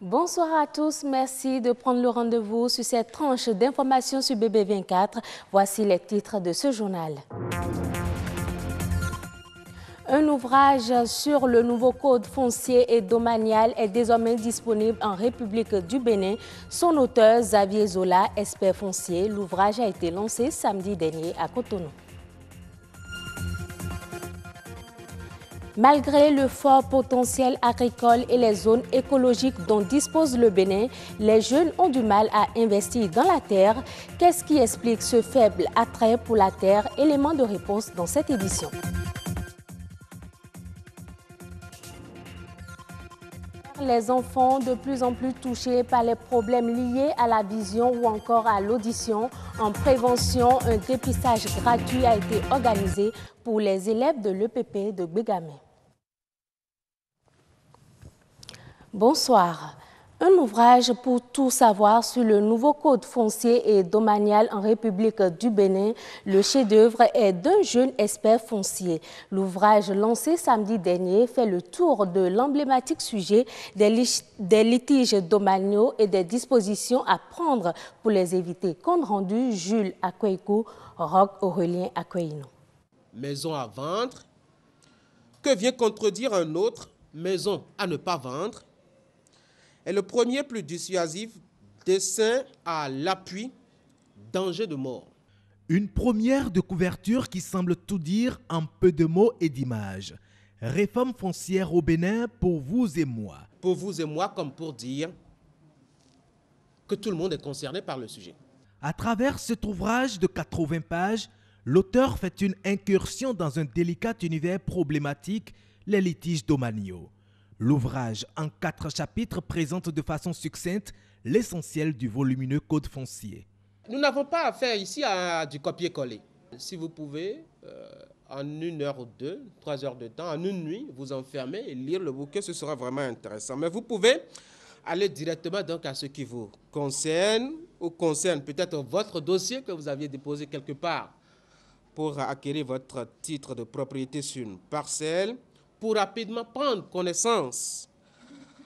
Bonsoir à tous, merci de prendre le rendez-vous sur cette tranche d'informations sur BB24. Voici les titres de ce journal. Un ouvrage sur le nouveau code foncier et domanial est désormais disponible en République du Bénin. Son auteur, Xavier Zola, expert foncier, l'ouvrage a été lancé samedi dernier à Cotonou. Malgré le fort potentiel agricole et les zones écologiques dont dispose le Bénin, les jeunes ont du mal à investir dans la terre. Qu'est-ce qui explique ce faible attrait pour la terre? Élément de réponse dans cette édition. Les enfants de plus en plus touchés par les problèmes liés à la vision ou encore à l'audition. En prévention, un dépistage gratuit a été organisé pour les élèves de l'EPP de Bégamé. Bonsoir. Un ouvrage pour tout savoir sur le nouveau code foncier et domanial en République du Bénin. Le chef-d'œuvre est d'un jeune expert foncier. L'ouvrage lancé samedi dernier fait le tour de l'emblématique sujet des litiges domaniaux et des dispositions à prendre pour les éviter. Compte rendu, Jules Akweikou, Roch Aurélien Akweinou. Maison à vendre. Que vient contredire un autre? Maison à ne pas vendre. Et le premier plus dissuasif, dessin à l'appui, danger de mort. Une première de couverture qui semble tout dire en peu de mots et d'images. Réforme foncière au Bénin pour vous et moi. Pour vous et moi, comme pour dire que tout le monde est concerné par le sujet. À travers cet ouvrage de 80 pages, l'auteur fait une incursion dans un délicat univers problématique, les litiges domaniaux. L'ouvrage, en 4 chapitres, présente de façon succincte l'essentiel du volumineux code foncier. Nous n'avons pas affaire ici à du copier-coller. Si vous pouvez, en 1 heure ou 2, 3 heures de temps, en une nuit, vous enfermer et lire le bouquin, ce sera vraiment intéressant. Mais vous pouvez aller directement donc à ce qui vous concerne ou concerne peut-être votre dossier que vous aviez déposé quelque part pour acquérir votre titre de propriété sur une parcelle, pour rapidement prendre connaissance,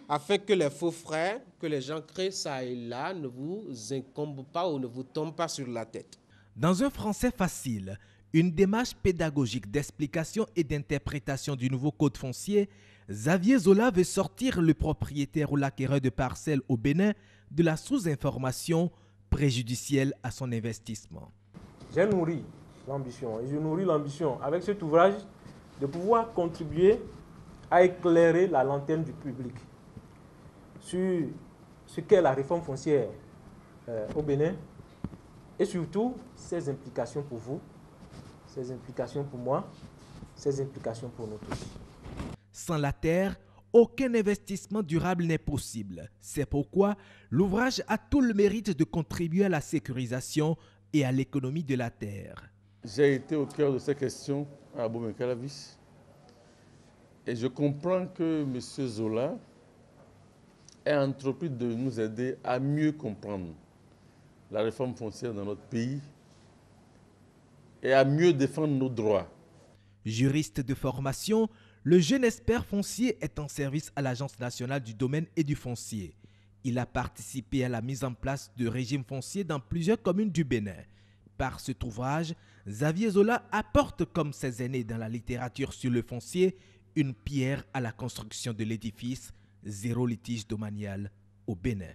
afin que les faux frais que les gens créent ça et là ne vous incombent pas ou ne vous tombent pas sur la tête. Dans un français facile, une démarche pédagogique d'explication et d'interprétation du nouveau code foncier, Xavier Zola veut sortir le propriétaire ou l'acquéreur de parcelles au Bénin de la sous-information préjudicielle à son investissement. J'ai nourri l'ambition et je nourris l'ambition avec cet ouvrage de pouvoir contribuer à éclairer la lanterne du public sur ce qu'est la réforme foncière au Bénin et surtout ses implications pour vous, ses implications pour moi, ses implications pour nous tous. Sans la terre, aucun investissement durable n'est possible. C'est pourquoi l'ouvrage a tout le mérite de contribuer à la sécurisation et à l'économie de la terre. J'ai été au cœur de ces questions à Abomey-Calavis et je comprends que M. Zola ait entrepris de nous aider à mieux comprendre la réforme foncière dans notre pays et à mieux défendre nos droits. Juriste de formation, le jeune expert foncier est en service à l'Agence nationale du domaine et du foncier. Il a participé à la mise en place de régimes fonciers dans plusieurs communes du Bénin. Par cet ouvrage, Xavier Zola apporte, comme ses aînés dans la littérature sur le foncier, une pierre à la construction de l'édifice Zéro litige domanial au Bénin.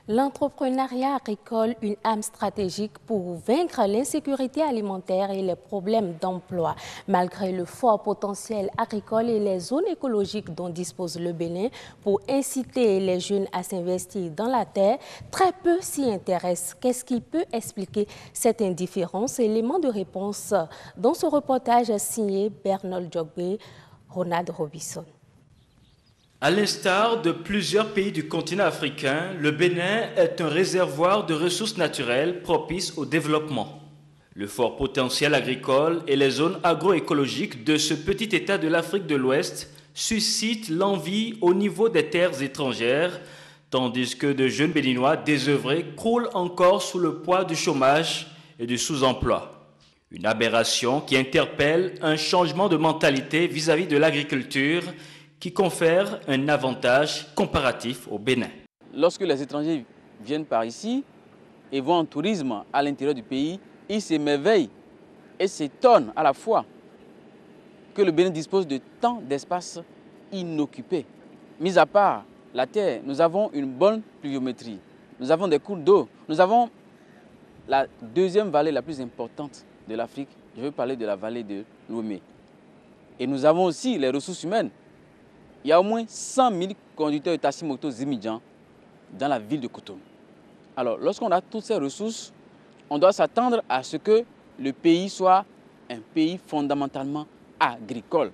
L'entrepreneuriat agricole, une arme stratégique pour vaincre l'insécurité alimentaire et les problèmes d'emploi. Malgré le fort potentiel agricole et les zones écologiques dont dispose le Bénin, pour inciter les jeunes à s'investir dans la terre, très peu s'y intéressent. Qu'est-ce qui peut expliquer cette indifférence? Élément de réponse dans ce reportage signé Bernold Djogbe, Ronald Robinson. À l'instar de plusieurs pays du continent africain, le Bénin est un réservoir de ressources naturelles propices au développement. Le fort potentiel agricole et les zones agroécologiques de ce petit État de l'Afrique de l'Ouest suscitent l'envie au niveau des terres étrangères, tandis que de jeunes Béninois désœuvrés croulent encore sous le poids du chômage et du sous-emploi. Une aberration qui interpelle un changement de mentalité vis-à-vis de l'agriculture qui confère un avantage comparatif au Bénin. Lorsque les étrangers viennent par ici et vont en tourisme à l'intérieur du pays, ils s'émerveillent et s'étonnent à la fois que le Bénin dispose de tant d'espaces inoccupés. Mis à part la terre, nous avons une bonne pluviométrie, nous avons des cours d'eau, nous avons la deuxième vallée la plus importante de l'Afrique, je veux parler de la vallée de Lomé. Et nous avons aussi les ressources humaines. Il y a au moins 100 000 conducteurs de taxi-moto Zimidjan dans la ville de Cotonou. Alors, lorsqu'on a toutes ces ressources, on doit s'attendre à ce que le pays soit un pays fondamentalement agricole.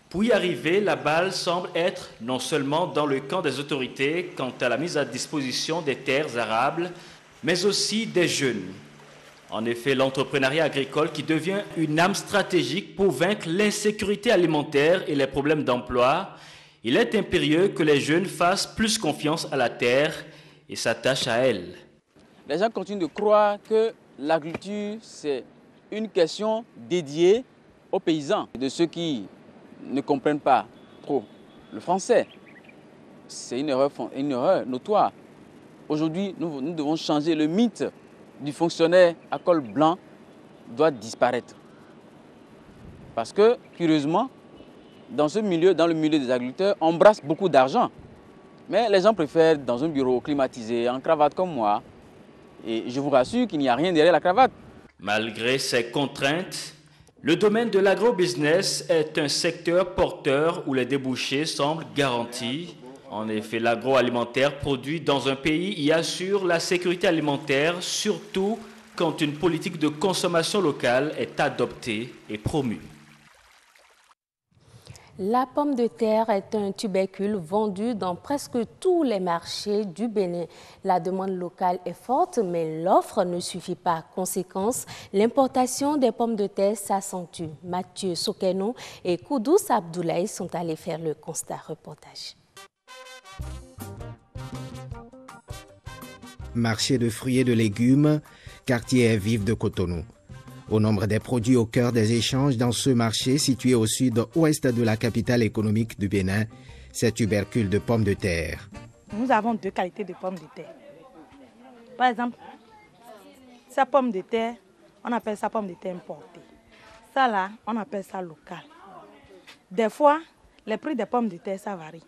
Pour y arriver, la balle semble être non seulement dans le camp des autorités quant à la mise à disposition des terres arables, mais aussi des jeunes. En effet, l'entrepreneuriat agricole qui devient une arme stratégique pour vaincre l'insécurité alimentaire et les problèmes d'emploi, il est impérieux que les jeunes fassent plus confiance à la terre et s'attachent à elle. Les gens continuent de croire que l'agriculture, c'est une question dédiée aux paysans, de ceux qui ne comprennent pas trop le français. C'est une erreur notoire. Aujourd'hui, nous devons changer. Le mythe du fonctionnaire à col blanc doit disparaître. Parce que, curieusement, dans le milieu des agriculteurs, on brasse beaucoup d'argent. Mais les gens préfèrent dans un bureau climatisé, en cravate comme moi. Et je vous rassure qu'il n'y a rien derrière la cravate. Malgré ces contraintes, le domaine de l'agrobusiness est un secteur porteur où les débouchés semblent garantis. En effet, l'agroalimentaire produit dans un pays y assure la sécurité alimentaire, surtout quand une politique de consommation locale est adoptée et promue. La pomme de terre est un tubercule vendu dans presque tous les marchés du Bénin. La demande locale est forte, mais l'offre ne suffit pas. Conséquence, l'importation des pommes de terre s'accentue. Mathieu Sokeno et Koudous Abdoulaye sont allés faire le constat. Reportage. Marché de fruits et de légumes, quartier vif de Cotonou. Au nombre des produits au cœur des échanges dans ce marché situé au sud-ouest de la capitale économique du Bénin, ces tubercules de pommes de terre. Nous avons deux qualités de pommes de terre. Par exemple, sa pomme de terre, on appelle ça pomme de terre importée. Ça là, on appelle ça local. Des fois, les prix des pommes de terre, ça varie.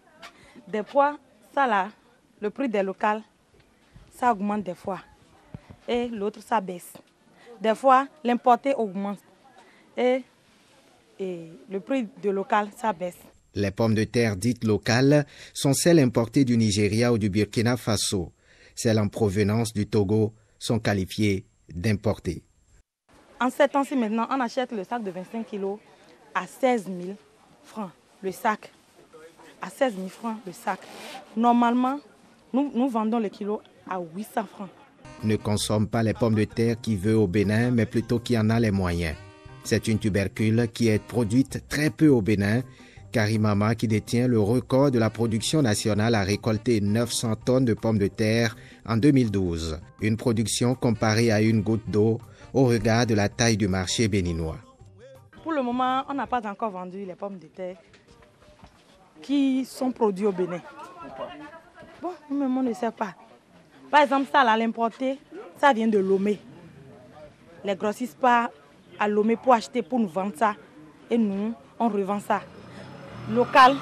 Des fois, ça là, le prix des locales, ça augmente des fois. Et l'autre, ça baisse. Des fois, l'importé augmente et le prix de local, ça baisse. Les pommes de terre dites locales sont celles importées du Nigeria ou du Burkina Faso. Celles en provenance du Togo sont qualifiées d'importées. En ces temps-ci maintenant, on achète le sac de 25 kg à 16 000 francs le sac. À 16 000 francs le sac. Normalement, nous vendons le kilo à 800 francs. Ne consomme pas les pommes de terre qui veut au Bénin, mais plutôt qui en a les moyens. C'est une tubercule qui est produite très peu au Bénin. Karimama, qui détient le record de la production nationale, a récolté 900 tonnes de pommes de terre en 2012. Une production comparée à une goutte d'eau au regard de la taille du marché béninois. Pour le moment, on n'a pas encore vendu les pommes de terre qui sont produites au Bénin. Bon, même on ne sait pas. Par exemple, ça, là, l'importé, ça vient de Lomé. Les grossistes partent à Lomé pour acheter, pour nous vendre ça. Et nous, on revend ça. Local,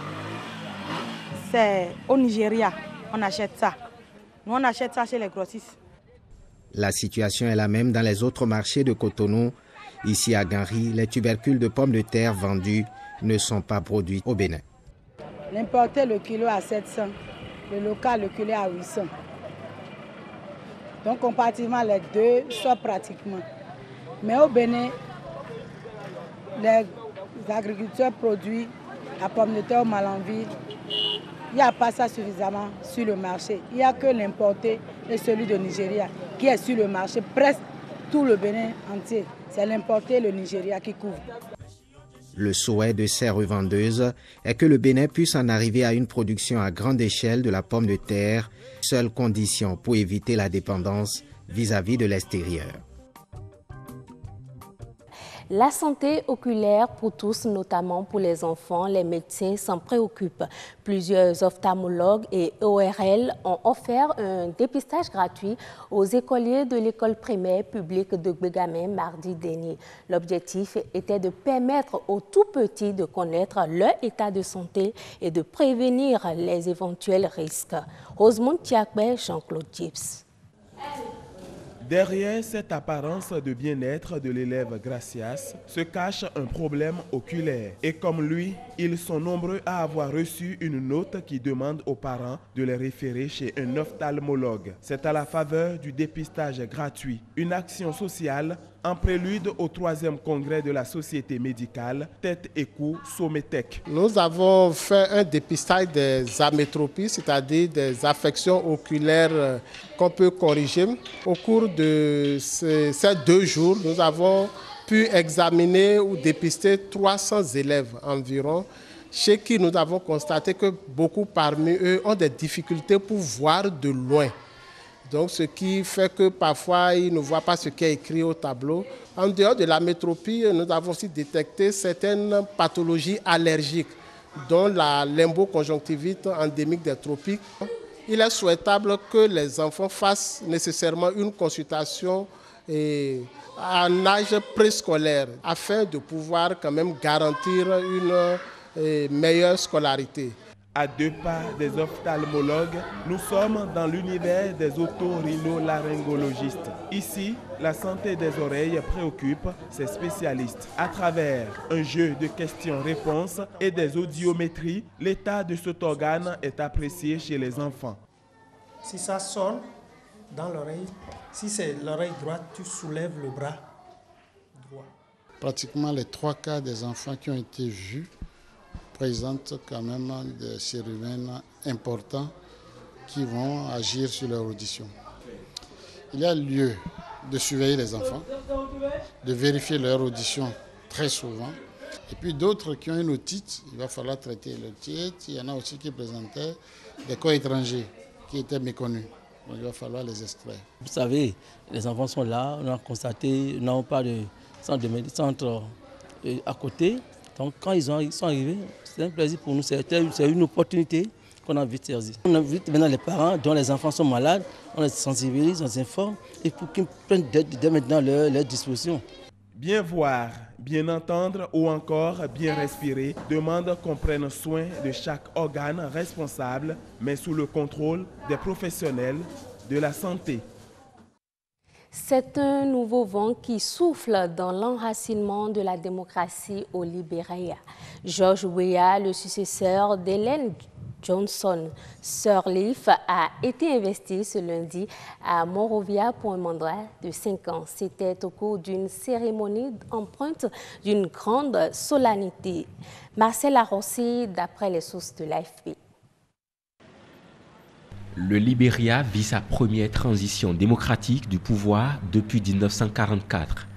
c'est au Nigeria, on achète ça. Nous, on achète ça chez les grossistes. La situation est la même dans les autres marchés de Cotonou. Ici à Ganri, les tubercules de pommes de terre vendus ne sont pas produits au Bénin. L'importé, le kilo à 700. Le local, le kilo à 800. Donc, comparativement, les deux sont pratiquement. Mais au Bénin, les agriculteurs produisent la pomme de terre au Malanville. Il n'y a pas ça suffisamment sur le marché. Il n'y a que l'importé et celui de Nigeria qui est sur le marché. Presque tout le Bénin entier. C'est l'importé et le Nigeria qui couvre. Le souhait de ces revendeuses est que le Bénin puisse en arriver à une production à grande échelle de la pomme de terre, seule condition pour éviter la dépendance vis-à-vis de l'extérieur. La santé oculaire pour tous, notamment pour les enfants, les médecins s'en préoccupent. Plusieurs ophtalmologues et ORL ont offert un dépistage gratuit aux écoliers de l'école primaire publique de Bégamé mardi dernier. L'objectif était de permettre aux tout-petits de connaître leur état de santé et de prévenir les éventuels risques. Rosemont Tiakbe, Jean-Claude Gibbs. Derrière cette apparence de bien-être de l'élève Gracias se cache un problème oculaire. Et comme lui, ils sont nombreux à avoir reçu une note qui demande aux parents de les référer chez un ophtalmologue. C'est à la faveur du dépistage gratuit, une action sociale en prélude au 3e congrès de la Société médicale Tête et Cou Sometec. Nous avons fait un dépistage des amétropies, c'est-à-dire des affections oculaires qu'on peut corriger. Au cours de ces 2 jours, nous avons pu examiner ou dépister 300 élèves environ, chez qui nous avons constaté que beaucoup parmi eux ont des difficultés pour voir de loin. Donc, ce qui fait que parfois, ils ne voient pas ce qui est écrit au tableau. En dehors de l'amétropie, nous avons aussi détecté certaines pathologies allergiques, dont la limboconjonctivite endémique des tropiques. Il est souhaitable que les enfants fassent nécessairement une consultation en âge préscolaire, afin de pouvoir quand même garantir une meilleure scolarité. À 2 pas des ophtalmologues, nous sommes dans l'univers des otorhinolaryngologistes. Ici, la santé des oreilles préoccupe ces spécialistes. À travers un jeu de questions-réponses et des audiométries, l'état de cet organe est apprécié chez les enfants. Si ça sonne dans l'oreille, si c'est l'oreille droite, tu soulèves le bras droit. Pratiquement les 3 quarts des enfants qui ont été vus présentent quand même des cérumen importants qui vont agir sur leur audition. Il y a lieu de surveiller les enfants, de vérifier leur audition très souvent. Et puis d'autres qui ont une otite, il va falloir traiter l'otite. Il y en a aussi qui présentaient des corps étrangers qui étaient méconnus. Donc il va falloir les extraire. Vous savez, les enfants sont là, on a constaté, nous n'avons pas de centre à côté. Donc quand ils sont arrivés, c'est un plaisir pour nous, c'est une opportunité qu'on a vite saisie. On invite maintenant les parents dont les enfants sont malades, on les sensibilise, on les informe et pour qu'ils prennent dès maintenant leur disposition. Bien voir, bien entendre ou encore bien respirer demande qu'on prenne soin de chaque organe responsable, mais sous le contrôle des professionnels de la santé. C'est un nouveau vent qui souffle dans l'enracinement de la démocratie au Libéria. George Weah, le successeur d'Ellen Johnson Sirleaf, a été investi ce lundi à Monrovia pour un mandat de 5 ans. C'était au cours d'une cérémonie empreinte d'une grande solennité. Marcel Arrossi, d'après les sources de l'AFP. Le Libéria vit sa première transition démocratique du pouvoir depuis 1944.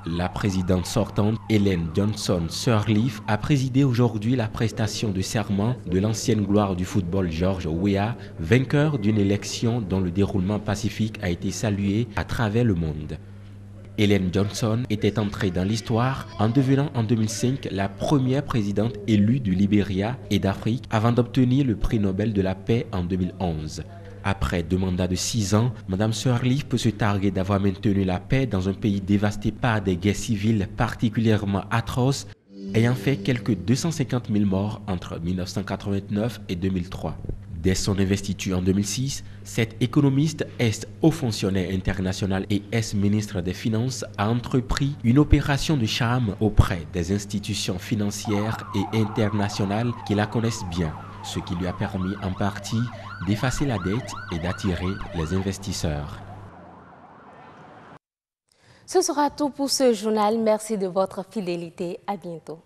La présidente sortante, Ellen Johnson Sirleaf, a présidé aujourd'hui la prestation de serment de l'ancienne gloire du football George Weah, vainqueur d'une élection dont le déroulement pacifique a été salué à travers le monde. Ellen Johnson était entrée dans l'histoire en devenant en 2005 la première présidente élue du Libéria et d'Afrique avant d'obtenir le prix Nobel de la paix en 2011. Après 2 mandats de 6 ans, Mme Sirleaf peut se targuer d'avoir maintenu la paix dans un pays dévasté par des guerres civiles particulièrement atroces, ayant fait quelques 250 000 morts entre 1989 et 2003. Dès son investiture en 2006, cette économiste est-haut fonctionnaire international et ex-ministre des Finances a entrepris une opération de charme auprès des institutions financières et internationales qui la connaissent bien, ce qui lui a permis en partie d'effacer la dette et d'attirer les investisseurs. Ce sera tout pour ce journal. Merci de votre fidélité. À bientôt.